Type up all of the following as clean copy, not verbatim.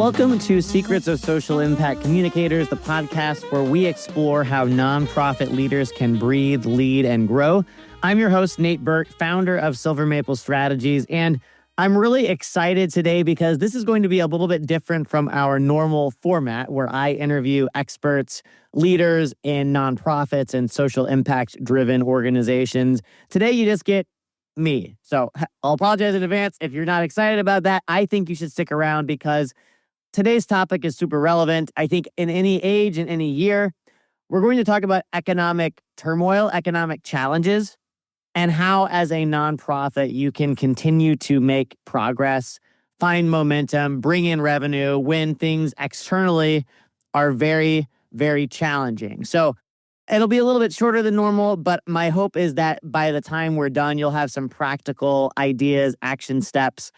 Welcome to Secrets of Social Impact Communicators, the podcast where we explore how nonprofit leaders can breathe, lead, and grow. I'm your host, Nate Birt, founder of Silver Maple Strategies, and I'm really excited today because this is going to be a little bit different from our normal format where I interview experts, leaders in nonprofits and social impact-driven organizations. Today, you just get me. So I'll apologize in advance if you're not excited about that. I think you should stick around because today's topic is super relevant. I think in any age, in any year, we're going to talk about economic turmoil, economic challenges, and how as a nonprofit you can continue to make progress, find momentum, bring in revenue when things externally are very, very challenging. So it'll be a little bit shorter than normal, but my hope is that by the time we're done, you'll have some practical ideas, action steps.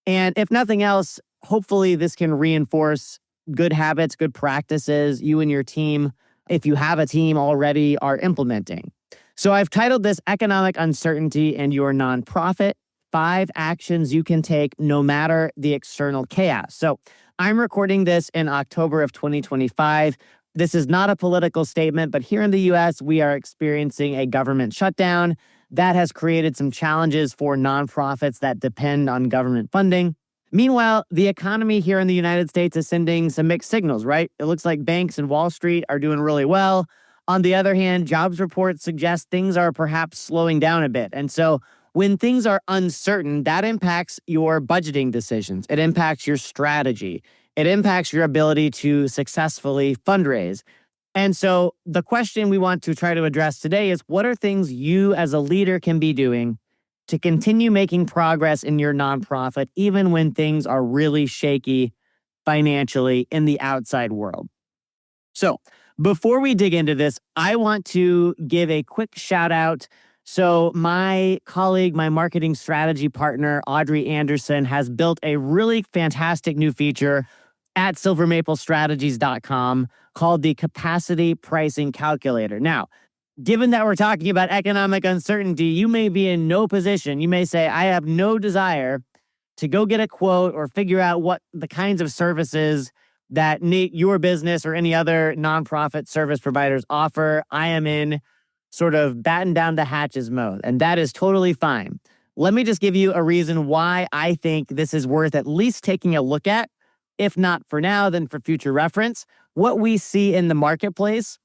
And if nothing else, hopefully this can reinforce good habits, good practices you and your team, if you have a team already, are implementing. So I've titled this Economic Uncertainty and Your Nonprofit, 5 Actions You Can Take No Matter the External Chaos. So I'm recording this in October of 2025. This is not a political statement, but here in the US, we are experiencing a government shutdown that has created some challenges for nonprofits that depend on government funding. Meanwhile, the economy here in the United States is sending some mixed signals, right? It looks like banks and Wall Street are doing really well. On the other hand, jobs reports suggest things are perhaps slowing down a bit. And so when things are uncertain, that impacts your budgeting decisions. It impacts your strategy. It impacts your ability to successfully fundraise. And so the question we want to try to address today is, what are things you as a leader can be doing to continue making progress in your nonprofit, even when things are really shaky financially in the outside world? So before we dig into this, I want to give a quick shout out. So my colleague, my marketing strategy partner, Audrey Anderson, has built a really fantastic new feature at silvermaplestrategies.com called the Capacity Pricing Calculator. Now, given that we're talking about economic uncertainty, you may be in no position. You may say, I have no desire to go get a quote or figure out what the kinds of services that your business or any other nonprofit service providers offer. I am in sort of batten down the hatches mode, and that is totally fine. Let me just give you a reason why I think this is worth at least taking a look at, if not for now, then for future reference. What we see in the marketplace,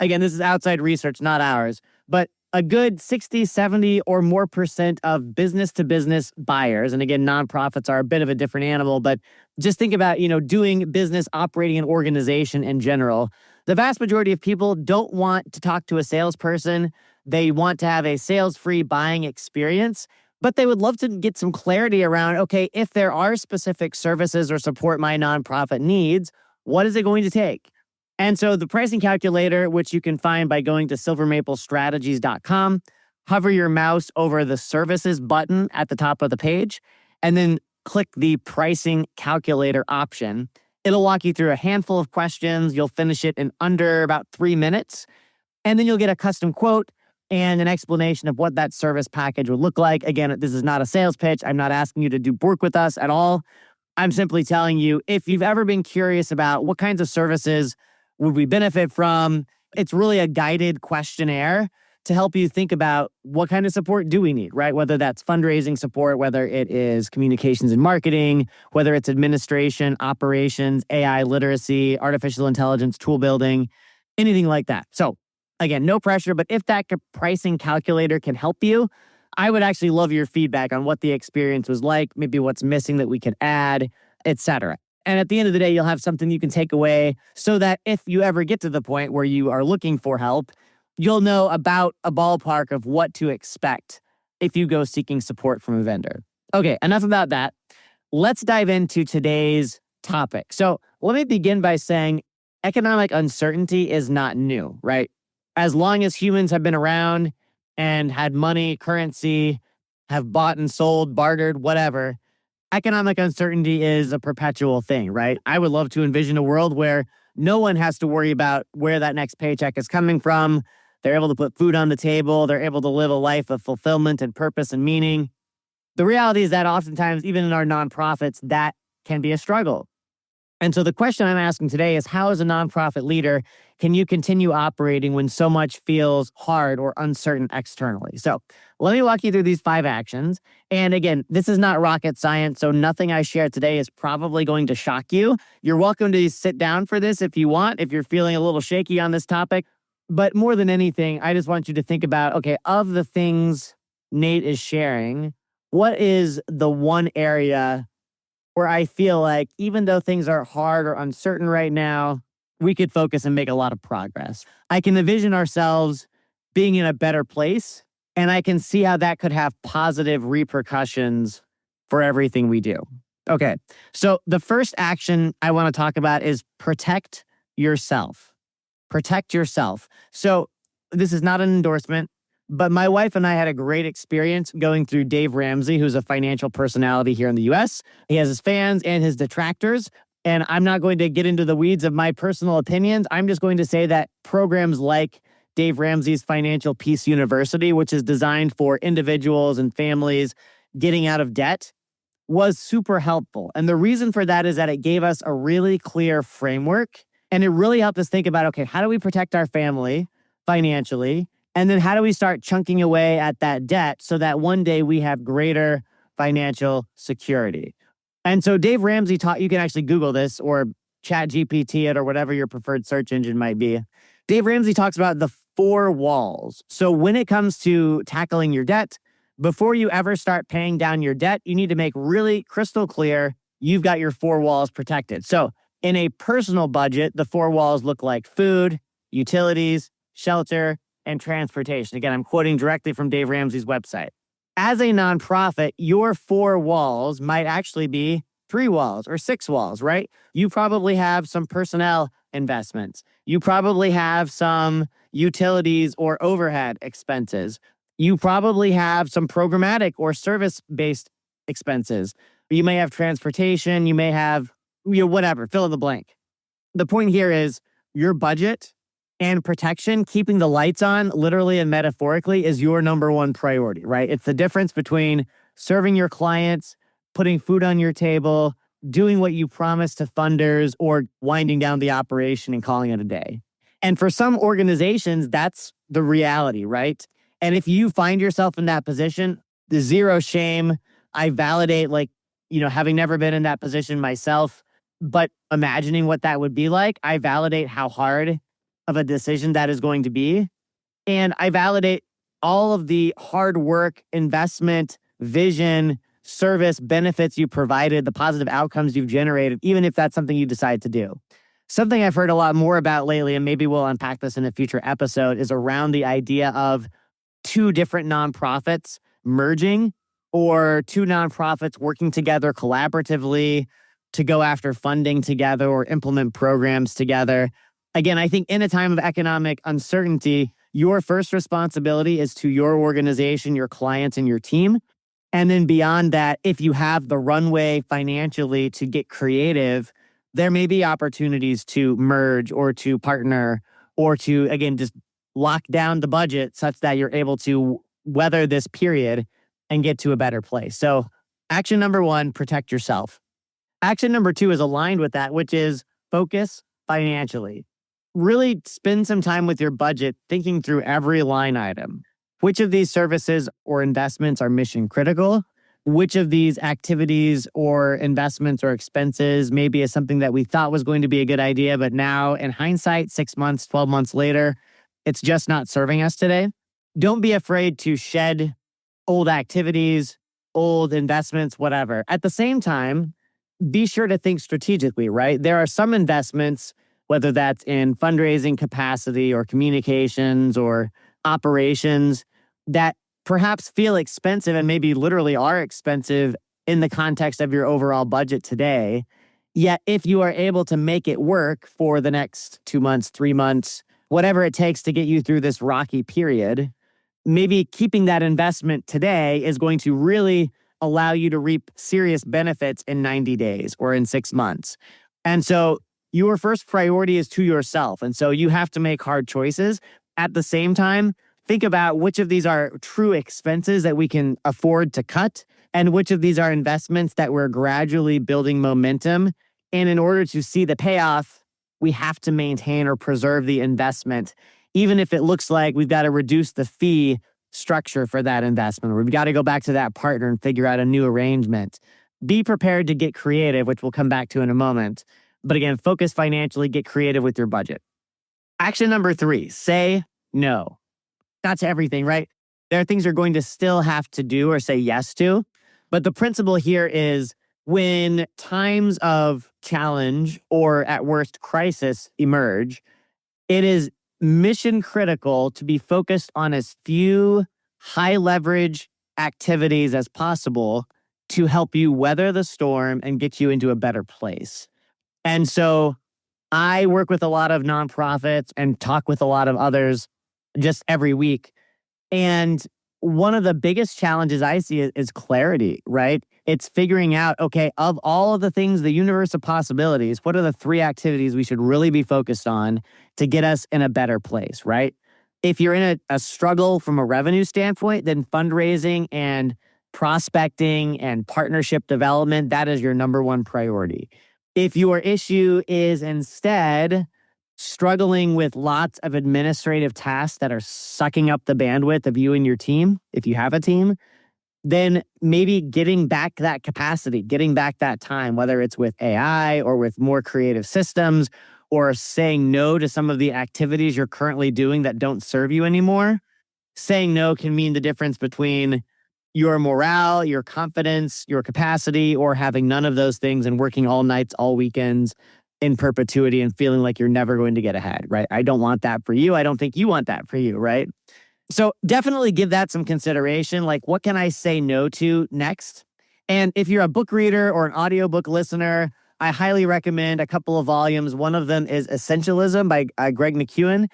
again, this is outside research, not ours, but a good 60, 70 or more % of business-to-business buyers, and again, nonprofits are a bit of a different animal, but just think about, doing business, operating an organization in general. The vast majority of people don't want to talk to a salesperson. They want to have a sales-free buying experience, but they would love to get some clarity around, okay, if there are specific services or support my nonprofit needs, what is it going to take? And so the pricing calculator, which you can find by going to silvermaplestrategies.com, hover your mouse over the services button at the top of the page, and then click the pricing calculator option. It'll walk you through a handful of questions. You'll finish it in under about 3 minutes, and then you'll get a custom quote and an explanation of what that service package would look like. Again, this is not a sales pitch. I'm not asking you to do work with us at all. I'm simply telling you, if you've ever been curious about what kinds of services would we benefit from, it's really a guided questionnaire to help you think about what kind of support do we need, right? Whether that's fundraising support, whether it is communications and marketing, whether it's administration, operations, AI literacy, artificial intelligence, tool building, anything like that. So again, no pressure, but if that pricing calculator can help you, I would actually love your feedback on what the experience was like, maybe what's missing that we could add, etc. And at the end of the day, you'll have something you can take away so that if you ever get to the point where you are looking for help, you'll know about a ballpark of what to expect if you go seeking support from a vendor. Okay, enough about that. Let's dive into today's topic. So let me begin by saying economic uncertainty is not new, right? As long as humans have been around and had money, currency, have bought and sold, bartered, whatever, economic uncertainty is a perpetual thing, right? I would love to envision a world where no one has to worry about where that next paycheck is coming from. They're able to put food on the table. They're able to live a life of fulfillment and purpose and meaning. The reality is that oftentimes, even in our nonprofits, that can be a struggle. And so the question I'm asking today is, how as a nonprofit leader can you continue operating when so much feels hard or uncertain externally? So let me walk you through these 5 actions. And again, this is not rocket science, so nothing I share today is probably going to shock you. You're welcome to sit down for this if you want, if you're feeling a little shaky on this topic. But more than anything, I just want you to think about, okay, of the things Nate is sharing, what is the one area where I feel like even though things are hard or uncertain right now, we could focus and make a lot of progress. I can envision ourselves being in a better place, and I can see how that could have positive repercussions for everything we do. Okay, so the first action I want to talk about is protect yourself. Protect yourself. So this is not an endorsement, but my wife and I had a great experience going through Dave Ramsey, who's a financial personality here in the US. He has his fans and his detractors. And I'm not going to get into the weeds of my personal opinions. I'm just going to say that programs like Dave Ramsey's Financial Peace University, which is designed for individuals and families getting out of debt, was super helpful. And the reason for that is that it gave us a really clear framework. And it really helped us think about, okay, how do we protect our family financially? And then how do we start chunking away at that debt so that one day we have greater financial security? And so Dave Ramsey taught, you can actually Google this or chat GPT it or whatever your preferred search engine might be. Dave Ramsey talks about the 4 walls. So when it comes to tackling your debt, before you ever start paying down your debt, you need to make really crystal clear you've got your 4 walls protected. So in a personal budget, the 4 walls look like food, utilities, shelter, and transportation. Again, I'm quoting directly from Dave Ramsey's website. As a nonprofit, your 4 walls might actually be 3 walls or 6 walls, right? You probably have some personnel investments. You probably have some utilities or overhead expenses. You probably have some programmatic or service-based expenses. You may have transportation. You may have, whatever, fill in the blank. The point here is your budget and protection, keeping the lights on, literally and metaphorically, is your number one priority, right? It's the difference between serving your clients, putting food on your table, doing what you promised to funders, or winding down the operation and calling it a day. And for some organizations, that's the reality, right? And if you find yourself in that position, the zero shame, I validate, having never been in that position myself, but imagining what that would be like, I validate how hard of a decision that is going to be. And I validate all of the hard work, investment, vision, service, benefits you provided, the positive outcomes you've generated, even if that's something you decide to do. Something I've heard a lot more about lately, and maybe we'll unpack this in a future episode, is around the idea of 2 different nonprofits merging or 2 nonprofits working together collaboratively to go after funding together or implement programs together. Again, I think in a time of economic uncertainty, your first responsibility is to your organization, your clients, and your team. And then beyond that, if you have the runway financially to get creative, there may be opportunities to merge or to partner or to, again, just lock down the budget such that you're able to weather this period and get to a better place. So action number 1, protect yourself. Action number 2 is aligned with that, which is focus financially. Really spend some time with your budget thinking through every line item. Which of these services or investments are mission critical? Which of these activities or investments or expenses maybe is something that we thought was going to be a good idea, but now in hindsight, 6 months, 12 months later, it's just not serving us today? Don't be afraid to shed old activities, old investments, whatever. At the same time, be sure to think strategically, right? There are some investments, whether that's in fundraising capacity or communications or operations, that perhaps feel expensive and maybe literally are expensive in the context of your overall budget today. Yet if you are able to make it work for the next 2 months, 3 months, whatever it takes to get you through this rocky period, maybe keeping that investment today is going to really allow you to reap serious benefits in 90 days or in 6 months. And so your first priority is to yourself. And so you have to make hard choices. At the same time, think about which of these are true expenses that we can afford to cut and which of these are investments that we're gradually building momentum And in order to see the payoff, we have to maintain or preserve the investment, even if it looks like we've got to reduce the fee structure for that investment, or we've got to go back to that partner and figure out a new arrangement. Be prepared to get creative, which we'll come back to in a moment. But again, focus financially, get creative with your budget. Action number 3, say no. Not to everything, right? There are things you're going to still have to do or say yes to. But the principle here is when times of challenge or at worst crisis emerge, it is mission critical to be focused on as few high leverage activities as possible to help you weather the storm and get you into a better place. And so I work with a lot of nonprofits and talk with a lot of others just every week. And one of the biggest challenges I see is clarity, right? It's figuring out, okay, of all of the things, the universe of possibilities, what are the 3 activities we should really be focused on to get us in a better place, right? If you're in a struggle from a revenue standpoint, then fundraising and prospecting and partnership development, that is your number 1 priority. If your issue is instead struggling with lots of administrative tasks that are sucking up the bandwidth of you and your team, if you have a team, then maybe getting back that capacity, getting back that time, whether it's with AI or with more creative systems or saying no to some of the activities you're currently doing that don't serve you anymore. Saying no can mean the difference between your morale, your confidence, your capacity, or having none of those things and working all nights, all weekends in perpetuity and feeling like you're never going to get ahead, right? I don't want that for you. I don't think you want that for you, right? So definitely give that some consideration. Like, what can I say no to next? And if you're a book reader or an audiobook listener, I highly recommend a couple of volumes. One of them is Essentialism by Greg McKeown.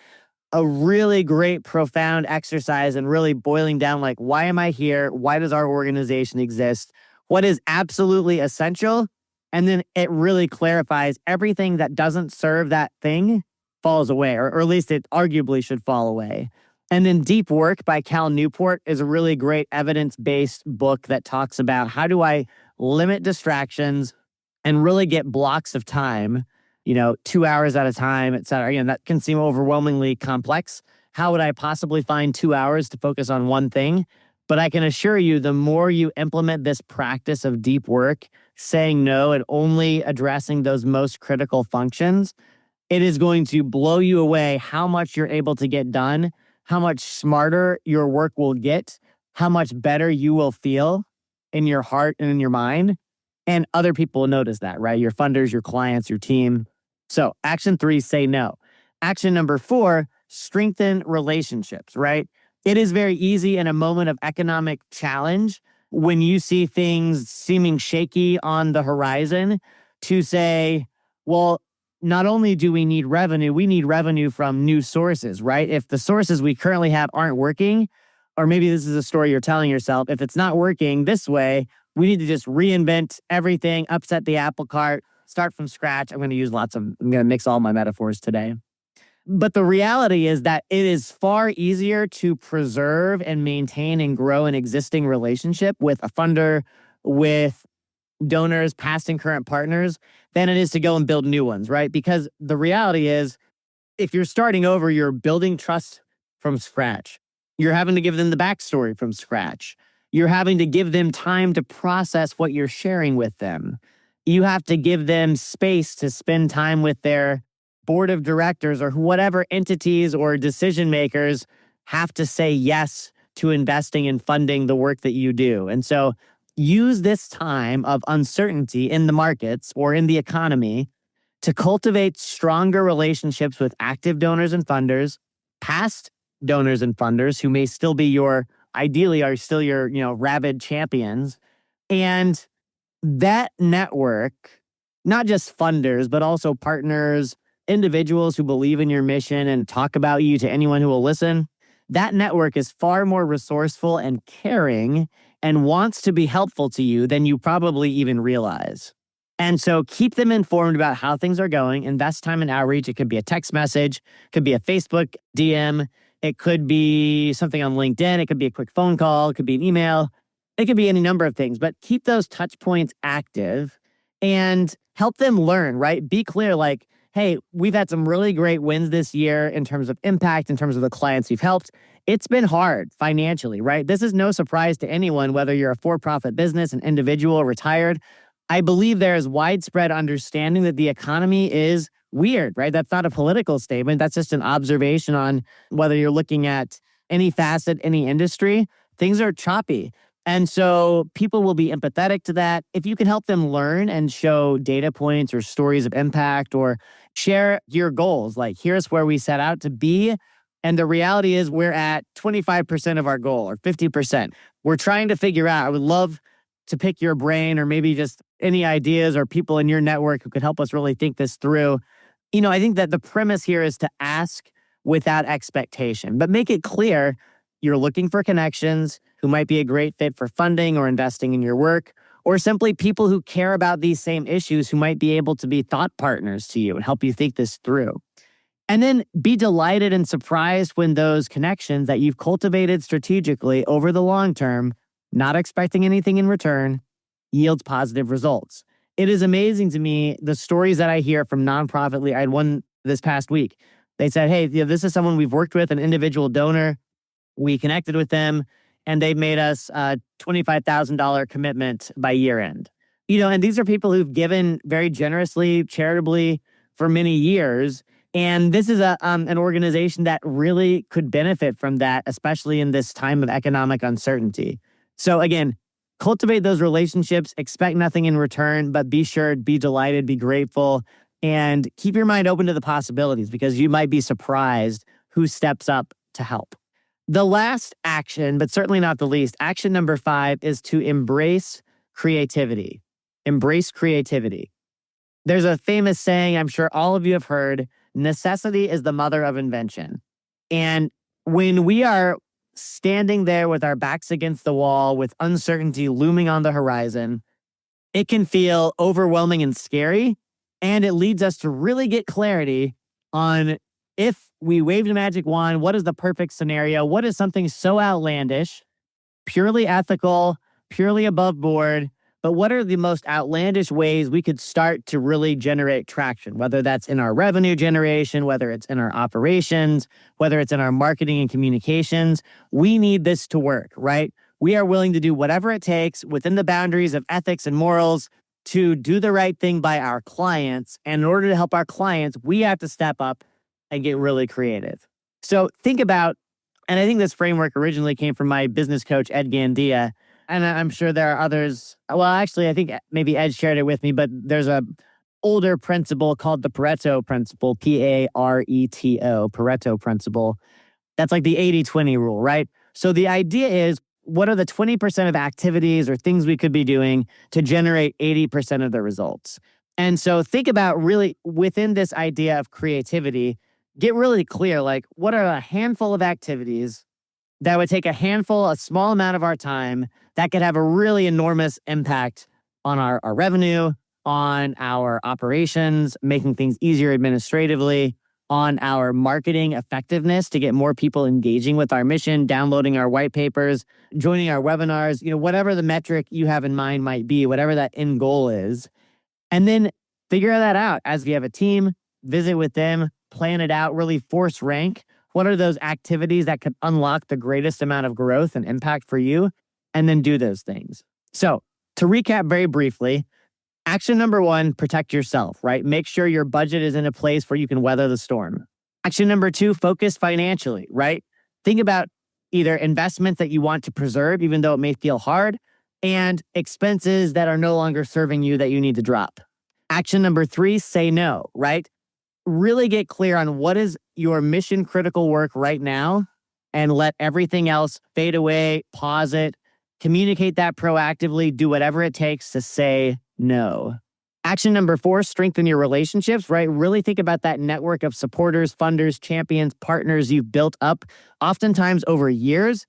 A really great, profound exercise and really boiling down, like, why am I here? Why does our organization exist? What is absolutely essential? And then it really clarifies everything that doesn't serve that thing falls away, or at least it arguably should fall away. And then Deep Work by Cal Newport is a really great evidence-based book that talks about how do I limit distractions and really get blocks of time, 2 hours at a time, et cetera. Again, that can seem overwhelmingly complex. How would I possibly find 2 hours to focus on one thing? But I can assure you, the more you implement this practice of deep work, saying no and only addressing those most critical functions, it is going to blow you away how much you're able to get done, how much smarter your work will get, how much better you will feel in your heart and in your mind. And other people will notice that, right? Your funders, your clients, your team. So action 3, say no. Action number 4, strengthen relationships, right? It is very easy in a moment of economic challenge when you see things seeming shaky on the horizon to say, well, not only do we need revenue from new sources, right? If the sources we currently have aren't working, or maybe this is a story you're telling yourself, if it's not working this way, we need to just reinvent everything, upset the apple cart, start from scratch. I'm going to mix all my metaphors today. But the reality is that it is far easier to preserve and maintain and grow an existing relationship with a funder, with donors, past and current partners, than it is to go and build new ones, right? Because the reality is, if you're starting over, you're building trust from scratch. You're having to give them the backstory from scratch. You're having to give them time to process what you're sharing with them. You have to give them space to spend time with their board of directors or whatever entities or decision makers have to say yes to investing and funding the work that you do. And so use this time of uncertainty in the markets or in the economy to cultivate stronger relationships with active donors and funders, past donors and funders who may still be ideally are still your, rabid champions. And that network, not just funders, but also partners, individuals who believe in your mission and talk about you to anyone who will listen, that network is far more resourceful and caring and wants to be helpful to you than you probably even realize. And so keep them informed about how things are going. Invest time in outreach. It could be a text message, it could be a Facebook DM, it could be something on LinkedIn, it could be a quick phone call, it could be an email, it could be any number of things. But keep those touch points active and help them learn, right? Be clear, like, hey, we've had some really great wins this year in terms of impact, in terms of the clients we've helped. It's been hard financially, right? This is no surprise to anyone, whether you're a for-profit business, an individual, or retired. I believe there is widespread understanding that the economy is weird, right? That's not a political statement. That's just an observation on whether you're looking at any facet, any industry. Things are choppy. And so people will be empathetic to that. If you can help them learn and show data points or stories of impact or share your goals, like here's where we set out to be. And the reality is we're at 25% of our goal or 50%. We're trying to figure out, I would love to pick your brain or maybe just any ideas or people in your network who could help us really think this through. I think that the premise here is to ask without expectation, but make it clear you're looking for connections who might be a great fit for funding or investing in your work, or simply people who care about these same issues who might be able to be thought partners to you and help you think this through. And then be delighted and surprised when those connections that you've cultivated strategically over the long term, not expecting anything in return, yields positive results. It is amazing to me the stories that I hear from nonprofit leaders. I had one this past week. They said, hey, this is someone we've worked with, an individual donor. We connected with them and they made us a $25,000 commitment by year end. And these are people who've given very generously, charitably for many years. And this is an organization that really could benefit from that, especially in this time of economic uncertainty. So again, cultivate those relationships, expect nothing in return, but be sure, be delighted, be grateful, and keep your mind open to the possibilities because you might be surprised who steps up to help. The last action, but certainly not the least, action number 5 is to embrace creativity. Embrace creativity. There's a famous saying I'm sure all of you have heard, necessity is the mother of invention. And when we are standing there with our backs against the wall, with uncertainty looming on the horizon, it can feel overwhelming and scary. And it leads us to really get clarity on if we waved a magic wand, what is the perfect scenario? What is something so outlandish, purely ethical, purely above board, but what are the most outlandish ways we could start to really generate traction, whether that's in our revenue generation, whether it's in our operations, whether it's in our marketing and communications. We need this to work, right? We are willing to do whatever it takes within the boundaries of ethics and morals to do the right thing by our clients. And in order to help our clients, we have to step up and get really creative. So think about, and I think this framework originally came from my business coach, Ed Gandia, and I'm sure there are others. Well, actually, I think maybe Ed shared it with me, but there's a older principle called the Pareto principle, Pareto, Pareto principle. That's like the 80-20 rule, right? So the idea is, what are the 20% of activities or things we could be doing to generate 80% of the results? And so think about really within this idea of creativity, get really clear, like what are a handful of activities that would take a small amount of our time that could have a really enormous impact on our revenue, on our operations, making things easier administratively, on our marketing effectiveness to get more people engaging with our mission, downloading our white papers, joining our webinars, whatever the metric you have in mind might be, whatever that end goal is. And then figure that out as we have a team, visit with them, plan it out, really force rank. What are those activities that could unlock the greatest amount of growth and impact for you? And then do those things. So to recap very briefly, action number 1, protect yourself, right? Make sure your budget is in a place where you can weather the storm. Action number 2, focus financially, right? Think about either investments that you want to preserve, even though it may feel hard, and expenses that are no longer serving you that you need to drop. Action number 3, say no, right? Really get clear on what is your mission critical work right now and let everything else fade away, pause it, communicate that proactively, do whatever it takes to say no. Action number 4, strengthen your relationships, right? Really think about that network of supporters, funders, champions, partners you've built up oftentimes over years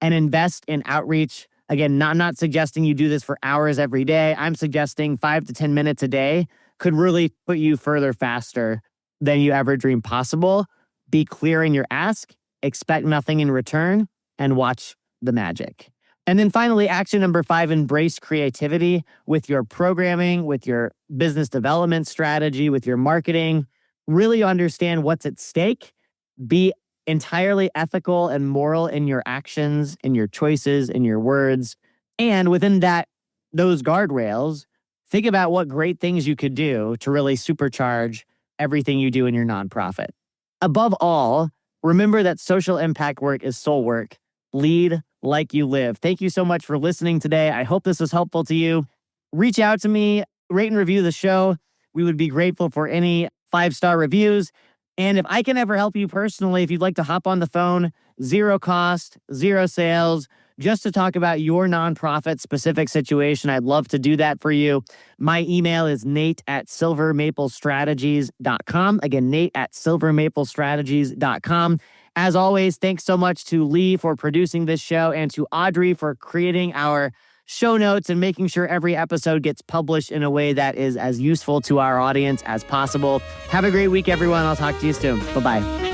and invest in outreach. Again, not suggesting you do this for hours every day. I'm suggesting 5 to 10 minutes a day could really put you further faster than you ever dreamed possible. Be clear in your ask, expect nothing in return, and watch the magic. And then finally, action number 5, embrace creativity with your programming, with your business development strategy, with your marketing. Really understand what's at stake. Be entirely ethical and moral in your actions, in your choices, in your words. And within those guardrails, think about what great things you could do to really supercharge everything you do in your nonprofit. Above all, remember that social impact work is soul work. Lead like you live. Thank you so much for listening today. I hope this was helpful to you. Reach out to me, rate and review the show. We would be grateful for any 5-star reviews. And if I can ever help you personally, if you'd like to hop on the phone, 0 cost, 0 sales, just to talk about your nonprofit specific situation, I'd love to do that for you. My email is nate@silvermaplestrategies.com. Again, nate@silvermaplestrategies.com. As always, thanks so much to Lee for producing this show and to Audrey for creating our show notes and making sure every episode gets published in a way that is as useful to our audience as possible. Have a great week, everyone. I'll talk to you soon. Bye-bye.